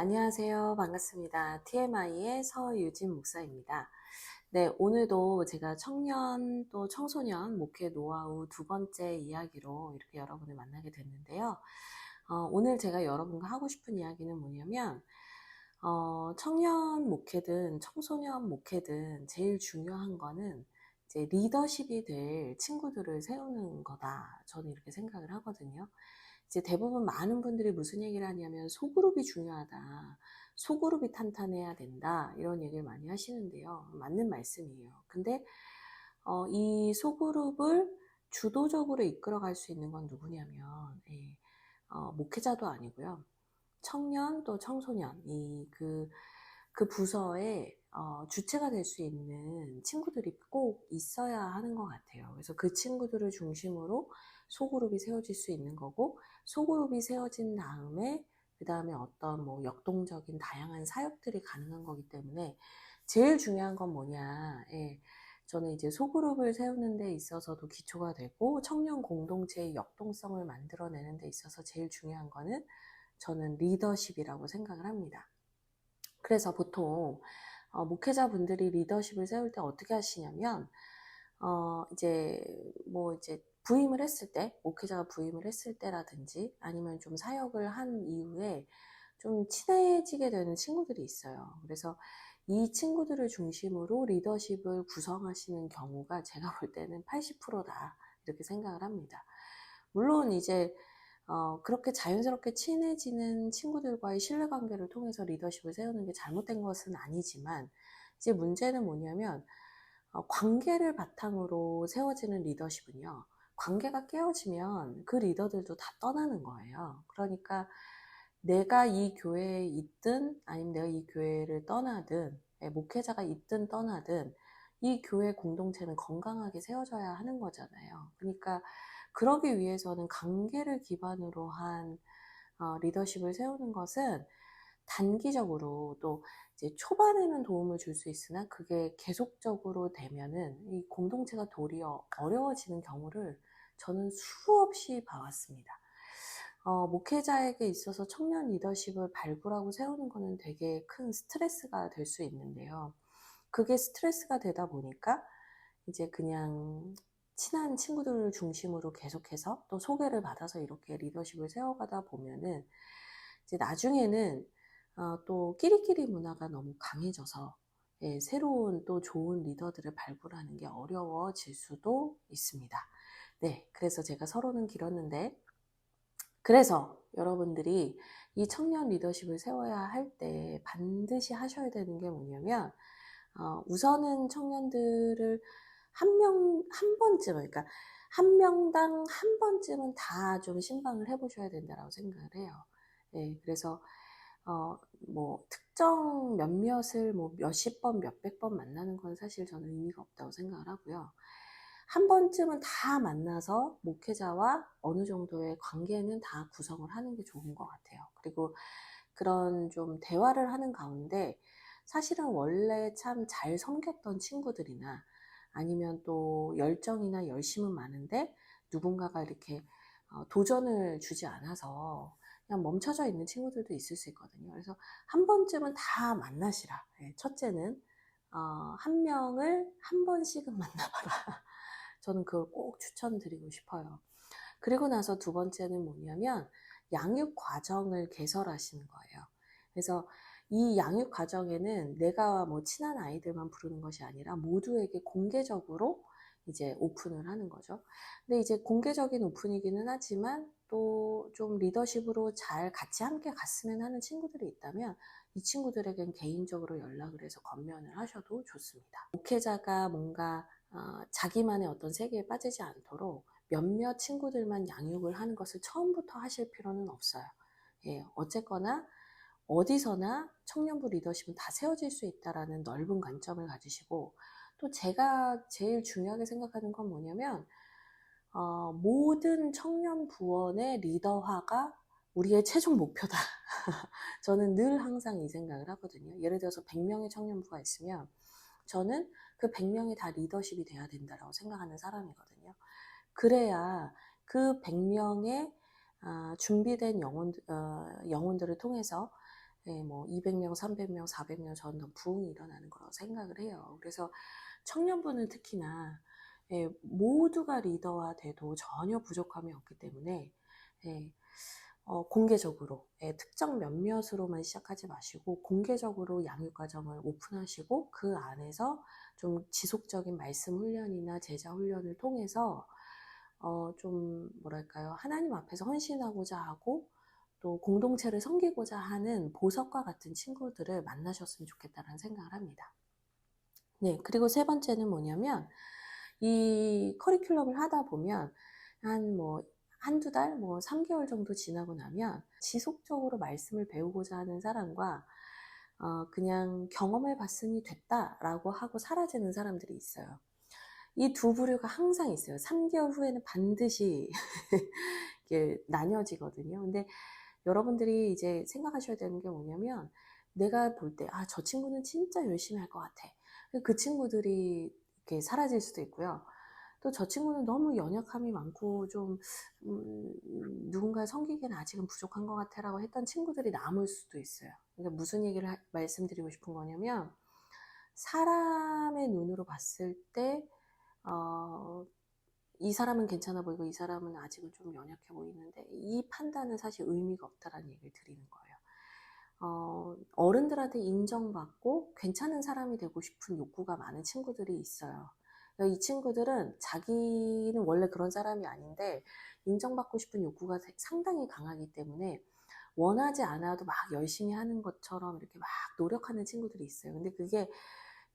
안녕하세요. 반갑습니다. TMI의 서유진 목사입니다. 네, 오늘도 제가 청년 또 청소년 목회 노하우 두 번째 이야기로 이렇게 여러분을 만나게 됐는데요. 오늘 제가 여러분과 하고 싶은 이야기는 뭐냐면, 청년 목회든 청소년 목회든 제일 중요한 거는 이제 리더십이 될 친구들을 세우는 거다. 저는 이렇게 생각을 하거든요. 이제 대부분 많은 분들이 무슨 얘기를 하냐면 소그룹이 중요하다. 소그룹이 탄탄해야 된다. 이런 얘기를 많이 하시는데요. 맞는 말씀이에요. 근데 이 소그룹을 주도적으로 이끌어갈 수 있는 건 누구냐면 목회자도 아니고요. 청년 또 청소년 그 부서의 주체가 될 수 있는 친구들이 꼭 있어야 하는 것 같아요. 그래서 그 친구들을 중심으로 소그룹이 세워질 수 있는 거고, 소그룹이 세워진 다음에 그 다음에 어떤 뭐 역동적인 다양한 사역들이 가능한 거기 때문에 제일 중요한 건 뭐냐? 저는 이제 소그룹을 세우는 데 있어서도 기초가 되고 청년 공동체의 역동성을 만들어내는 데 있어서 제일 중요한 거는 저는 리더십이라고 생각을 합니다. 그래서 보통 목회자분들이 리더십을 세울 때 어떻게 하시냐면 이제 부임을 했을 때, 목회자가 부임을 했을 때라든지 아니면 좀 사역을 한 이후에 좀 친해지게 되는 친구들이 있어요. 그래서 이 친구들을 중심으로 리더십을 구성하시는 경우가 제가 볼 때는 80%다 이렇게 생각을 합니다. 물론 이제 그렇게 자연스럽게 친해지는 친구들과의 신뢰관계를 통해서 리더십을 세우는 게 잘못된 것은 아니지만, 이제 문제는 뭐냐면 관계를 바탕으로 세워지는 리더십은요, 관계가 깨어지면 그 리더들도 다 떠나는 거예요. 그러니까 내가 이 교회에 있든 아니면 내가 이 교회를 떠나든, 목회자가 있든 떠나든 이 교회 공동체는 건강하게 세워져야 하는 거잖아요. 그러니까 그러기 위해서는 관계를 기반으로 한 리더십을 세우는 것은 단기적으로 또 이제 초반에는 도움을 줄 수 있으나 그게 계속적으로 되면은 이 공동체가 도리어 어려워지는 경우를 저는 수없이 봐왔습니다. 목회자에게 있어서 청년 리더십을 발굴하고 세우는 거는 되게 큰 스트레스가 될 수 있는데요. 그게 스트레스가 되다 보니까 이제 그냥 친한 친구들을 중심으로 계속해서 또 소개를 받아서 이렇게 리더십을 세워가다 보면은 이제 나중에는 또 끼리끼리 문화가 너무 강해져서 새로운 또 좋은 리더들을 발굴하는 게 어려워질 수도 있습니다. 네, 그래서 제가 서론은 길었는데, 그래서 여러분들이 이 청년 리더십을 세워야 할 때 반드시 하셔야 되는 게 뭐냐면, 우선은 청년들을 한 번쯤은, 그러니까 한 명당 한 번쯤은 다 좀 신방을 해보셔야 된다고 생각을 해요. 그래서 특정 몇몇을 몇십 번, 몇백 번 만나는 건 사실 저는 의미가 없다고 생각을 하고요. 한 번쯤은 다 만나서 목회자와 어느 정도의 관계는 다 구성을 하는 게 좋은 것 같아요. 그리고 그런 좀 대화를 하는 가운데 사실은 원래 참 잘 섬겼던 친구들이나 아니면 또 열정이나 열심은 많은데 누군가가 이렇게 도전을 주지 않아서 그냥 멈춰져 있는 친구들도 있을 수 있거든요. 그래서 한 번쯤은 다 만나시라. 첫째는 한 명을 한 번씩은 만나봐라. 저는 그걸 꼭 추천드리고 싶어요. 그리고 나서 두 번째는 뭐냐면 양육 과정을 개설하시는 거예요. 그래서 이 양육 과정에는 내가 뭐 친한 아이들만 부르는 것이 아니라 모두에게 공개적으로 이제 오픈을 하는 거죠. 근데 이제 공개적인 오픈이기는 하지만 또 좀 리더십으로 잘 같이 함께 갔으면 하는 친구들이 있다면 이 친구들에겐 개인적으로 연락을 해서 건면을 하셔도 좋습니다. 목회자가 뭔가 자기만의 어떤 세계에 빠지지 않도록 몇몇 친구들만 양육을 하는 것을 처음부터 하실 필요는 없어요. 어쨌거나 어디서나 청년부 리더십은 다 세워질 수 있다라는 넓은 관점을 가지시고, 또 제가 제일 중요하게 생각하는 건 뭐냐면 모든 청년 부원의 리더화가 우리의 최종 목표다. 저는 늘 항상 이 생각을 하거든요. 예를 들어서 100명의 청년부가 있으면 저는 그 100명이 다 리더십이 돼야 된다고 생각하는 사람이거든요. 그래야 그 100명의 준비된 영혼들을 통해서 예, 뭐 200명, 300명, 400명 저는 부흥이 일어나는 거라고 생각을 해요. 그래서 청년부는 특히나 예, 모두가 리더가 돼도 전혀 부족함이 없기 때문에 예, 공개적으로 예, 특정 몇몇으로만 시작하지 마시고 공개적으로 양육과정을 오픈하시고 그 안에서 좀 지속적인 말씀 훈련이나 제자 훈련을 통해서 좀 뭐랄까요, 하나님 앞에서 헌신하고자 하고 또 공동체를 섬기고자 하는 보석과 같은 친구들을 만나셨으면 좋겠다는 생각을 합니다. 네, 그리고 세 번째는 뭐냐면 이 커리큘럼을 하다 보면 한두 달, 3개월 정도 지나고 나면 지속적으로 말씀을 배우고자 하는 사람과 그냥 경험해 봤으니 됐다라고 하고 사라지는 사람들이 있어요. 이 두 부류가 항상 있어요. 3개월 후에는 반드시 이게 나뉘어지거든요. 근데 여러분들이 이제 생각하셔야 되는 게 뭐냐면 내가 볼 때, 저 친구는 진짜 열심히 할 것 같아. 그 친구들이 이렇게 사라질 수도 있고요. 또 저 친구는 너무 연약함이 많고 좀 누군가 섬기기엔 아직은 부족한 것 같아라고 했던 친구들이 남을 수도 있어요. 그러니까 무슨 얘기를 말씀드리고 싶은 거냐면 사람의 눈으로 봤을 때 이 사람은 괜찮아 보이고 이 사람은 아직은 좀 연약해 보이는데 이 판단은 사실 의미가 없다라는 얘기를 드리는 거예요. 어른들한테 인정받고 괜찮은 사람이 되고 싶은 욕구가 많은 친구들이 있어요. 이 친구들은 자기는 원래 그런 사람이 아닌데 인정받고 싶은 욕구가 상당히 강하기 때문에 원하지 않아도 막 열심히 하는 것처럼 이렇게 막 노력하는 친구들이 있어요. 근데 그게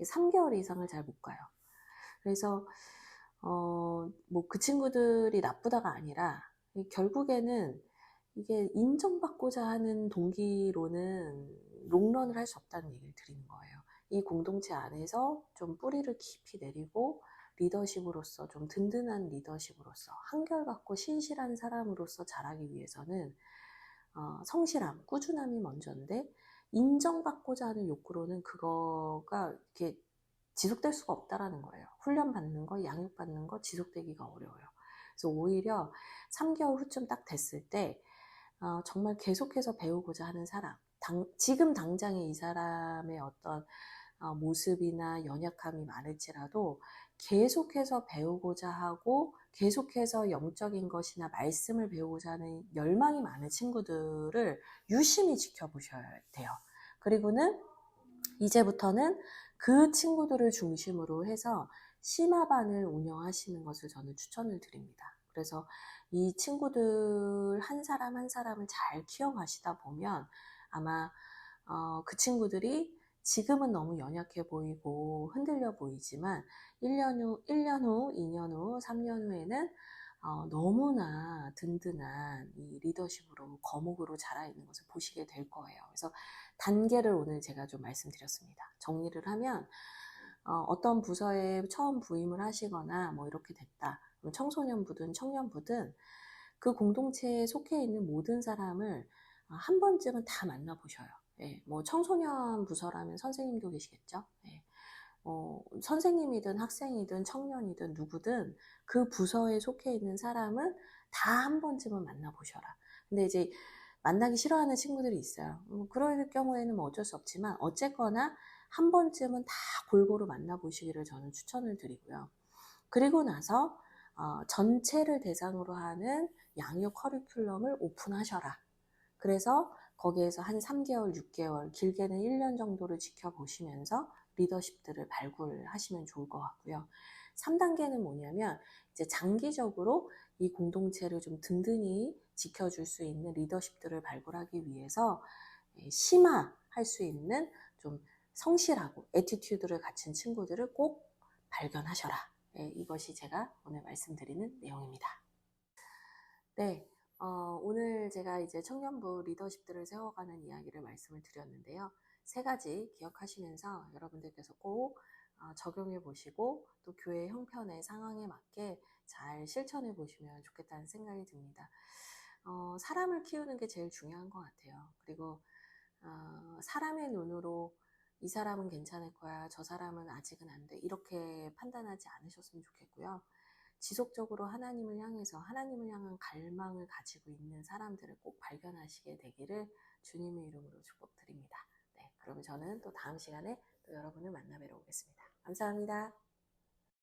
3개월 이상을 잘 못 가요. 그래서 뭐 그 친구들이 나쁘다가 아니라 결국에는 이게 인정받고자 하는 동기로는 롱런을 할 수 없다는 얘기를 드리는 거예요. 이 공동체 안에서 좀 뿌리를 깊이 내리고 리더십으로서 좀 든든한 리더십으로서 한결같고 신실한 사람으로서 자라기 위해서는 성실함, 꾸준함이 먼저인데 인정받고자 하는 욕구로는 그거가 이렇게 지속될 수가 없다라는 거예요. 훈련받는 거, 양육받는 거 지속되기가 어려워요. 그래서 오히려 3개월 후쯤 딱 됐을 때 정말 계속해서 배우고자 하는 사람, 지금 당장에 이 사람의 어떤 모습이나 연약함이 많을지라도 계속해서 배우고자 하고 계속해서 영적인 것이나 말씀을 배우고자 하는 열망이 많은 친구들을 유심히 지켜보셔야 돼요. 그리고는 이제부터는 그 친구들을 중심으로 해서 심화반을 운영하시는 것을 저는 추천을 드립니다. 그래서 이 친구들 한 사람 한 사람을 잘 키워가시다 보면 아마 그 친구들이 지금은 너무 연약해 보이고 흔들려 보이지만 1년 후, 2년 후, 3년 후에는 너무나 든든한 이 리더십으로 거목으로 자라 있는 것을 보시게 될 거예요. 그래서 단계를 오늘 제가 좀 말씀드렸습니다. 정리를 하면 어떤 부서에 처음 부임을 하시거나 뭐 이렇게 됐다. 청소년부든 청년부든 그 공동체에 속해 있는 모든 사람을 한 번쯤은 다 만나보셔요. 예, 뭐 청소년 부서라면 선생님도 계시겠죠. 예. 선생님이든 학생이든 청년이든 누구든 그 부서에 속해 있는 사람은 다 한 번쯤은 만나보셔라. 근데 이제 만나기 싫어하는 친구들이 있어요. 그럴 경우에는 뭐 어쩔 수 없지만 어쨌거나 한 번쯤은 다 골고루 만나보시기를 저는 추천을 드리고요. 그리고 나서 전체를 대상으로 하는 양육 커리큘럼을 오픈하셔라. 그래서 거기에서 한 3개월, 6개월, 길게는 1년 정도를 지켜보시면서 리더십들을 발굴하시면 좋을 것 같고요. 3단계는 뭐냐면 이제 장기적으로 이 공동체를 좀 든든히 지켜줄 수 있는 리더십들을 발굴하기 위해서 심화할 수 있는 좀 성실하고 애티튜드를 갖춘 친구들을 꼭 발견하셔라. 이것이 제가 오늘 말씀드리는 내용입니다. 네, 오늘 제가 이제 청년부 리더십들을 세워가는 이야기를 말씀을 드렸는데요. 3가지 기억하시면서 여러분들께서 꼭 적용해 보시고 또 교회 형편의 상황에 맞게 잘 실천해 보시면 좋겠다는 생각이 듭니다. 사람을 키우는 게 제일 중요한 것 같아요. 그리고 사람의 눈으로 이 사람은 괜찮을 거야, 저 사람은 아직은 안 돼, 이렇게 판단하지 않으셨으면 좋겠고요. 지속적으로 하나님을 향해서 하나님을 향한 갈망을 가지고 있는 사람들을 꼭 발견하시게 되기를 주님의 이름으로 축복드립니다. 그러면 저는 또 다음 시간에 또 여러분을 만나 뵈러 오겠습니다. 감사합니다.